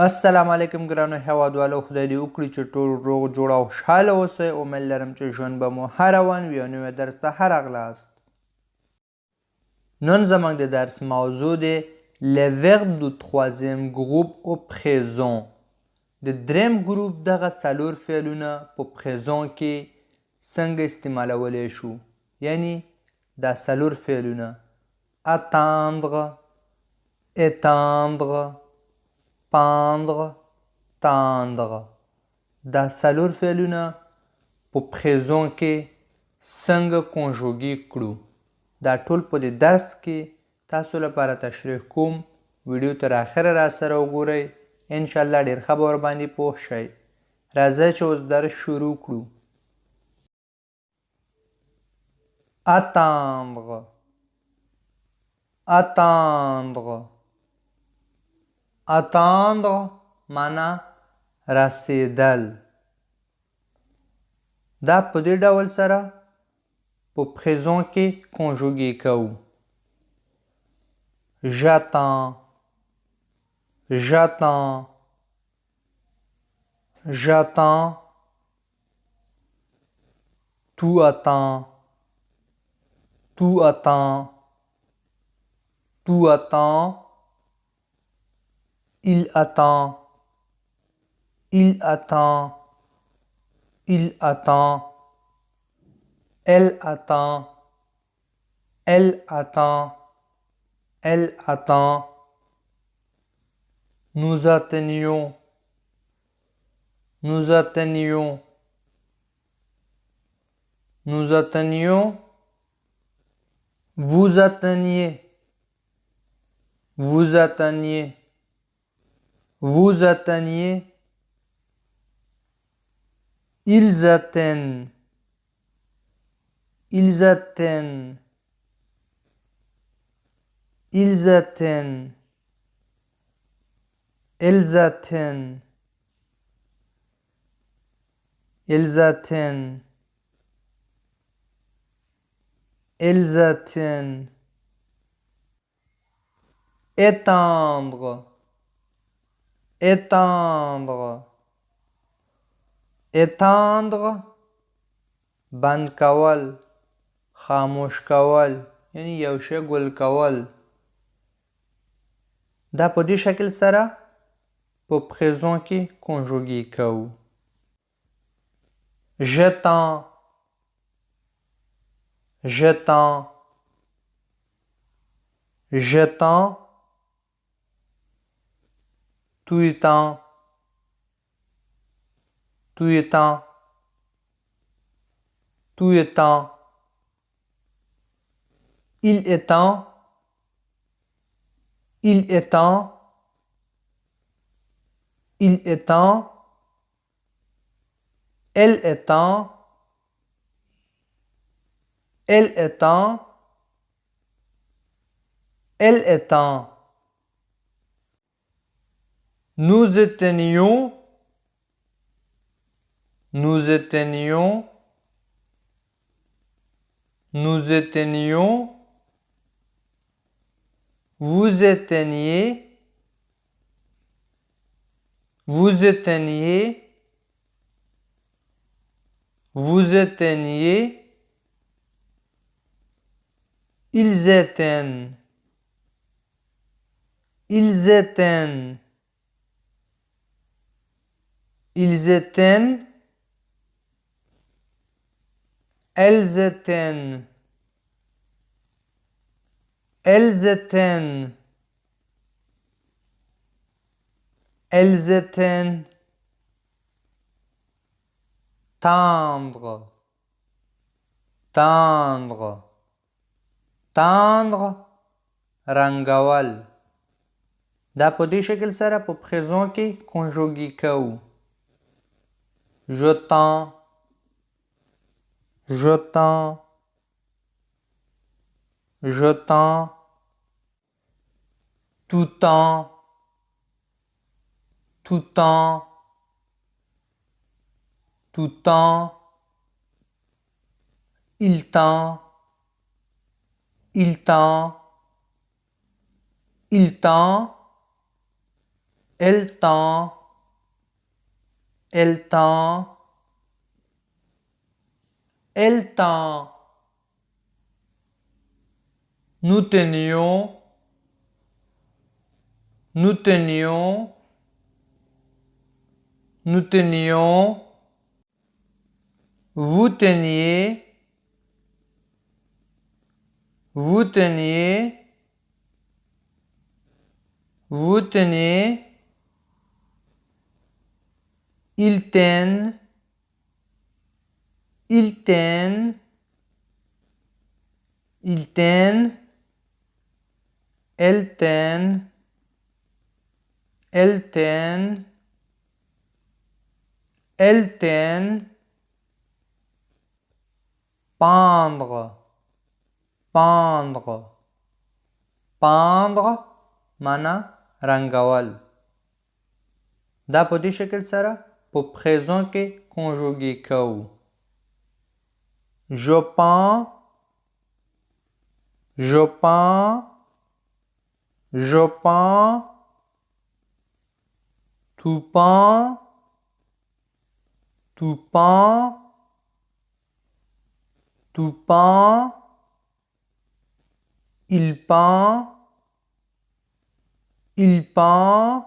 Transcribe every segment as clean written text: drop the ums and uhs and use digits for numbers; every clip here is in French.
السلام علیکم ګرانو هیوادوالو، خدای دې وکړي چې ټول روغ جوړ او خوشحاله اوسئ. امید لرم چې ژوند به مو ښه روان وي او نوي درس ته ښه راغلاست. نن زموږ د درس موضوع دی les verbes du troisième groupe au présent. د دریم ګروپ دغه څلور فعلونه په پریزون کې څنګه استعمالولی شو، یعنی دا څلور فعلونه attendre، étendre، pendre، tendre. دا څلور فعلونه په پریزون کې څنګه کنجوګي کړو، دا ټول په دې درس کې تاسو لپاره تشریح کوم. ویډیو تر اخره را سره وګورئ، انشاءالله ډېر ښه به ورباندې پوه شئ. راځئ چې اوس درس شروع کړو. attendre، attendre، attendre معنا رسیدل. دا په دې ډول سره په پریزون کې کنجوګي کوو. j'attends، j'attends، j'attends، tu attends، tu attends، tu attends، il attend، il attend، il attend، elle attend، elle attend، elle attend، nous atteignons، nous atteignons، nous atteignons، vous atteignez، vous atteignez، vous atteignez، ils atteignent، ils atteignent، ils atteignent، elles atteignent، elles atteignent، elles atteignent، étendre، étendre، étendre بند کول، خاموش کول، یعنی یو شی ګل کول. دا په دې شکل سره په پریزون کې کنجوګي کوو. j'attends، j'attends، j'attends، tu attends، tu attends، tu attends، il attend، il attend، il attend، elle attend، elle attend، elle attend، nous atteignons، nous atteignons، nous atteignons، vous atteignez، vous atteignez، vous atteignez، ils atteignent، ils atteignent، ils atteignent، elles atteignent، elles atteignent، elles atteignent، tendre، tendre، tendre رنګول. دا په دې شکل سره په پریزون کې کنجوګي کوو. je tends، je tends، je tends، tu tends، tu tends، tu tends، il tend، il tend، il tend، el temps, el temps, el temps. Nous tenions, nous tenions, nous tenions. Vous teniez, vous teniez, vous teniez. Ils tiennent, ils tiennent, ils tiennent. Elles tiennent, elles tiennent, elles tiennent. Pendre, pendre, pendre معنا رنګول. دا په دې شکل سره په présent کې conjugué کوو. Je peins, je peins, je peins. Tu peins, tu peins. Tu peins, il peint, il peint,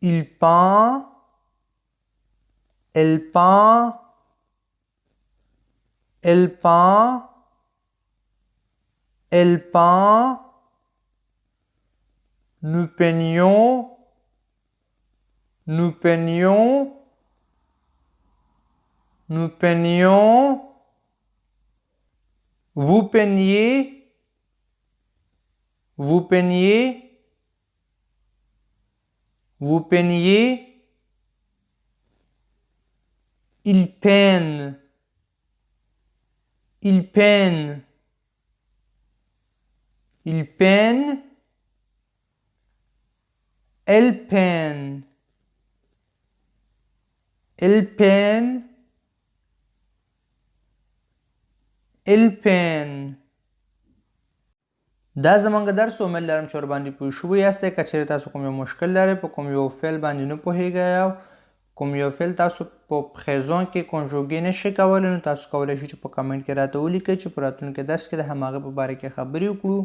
il peint, elle peint, elle peint, elle peint. Nous peignions, nous peignions, nous peignions. Vous peignez, vous peignez, vous peignez. Il peine, il peine, il peine. Elle peine, elle peine. Elle peine. دا زمونږ درس امید لرم چې ورباندې پوه شوي یاستئ. که چیرې تاسو کوم یو مشکل لرئ په کوم یو فعل باندې نه پوهیږئ او کوم یو فعل تاسو په présent کې conjugué نشئ کولی نو تاسو کولی شئ چې په کمنټ کې راته ولیکئ چې په راتلونکي درس کې د هماغه په باره کې خبرې وکړو.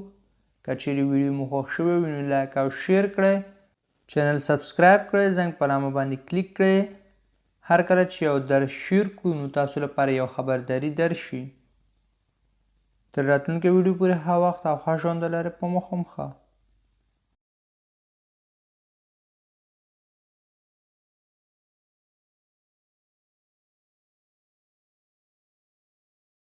که چیرې ویډیو مو خوښ شوی وي نو لایک او شیر کړئ، چینل سبسکرایب کړئ، زنګ په نامه باندې کلیک کړئ. هر کله چې یو درس شیر کړو نو تاسو لپاره یو خبرداری درشي. تر راتلونکي ویډیو پورې ښه وخت او ښه ژوند ولرئ په مخه.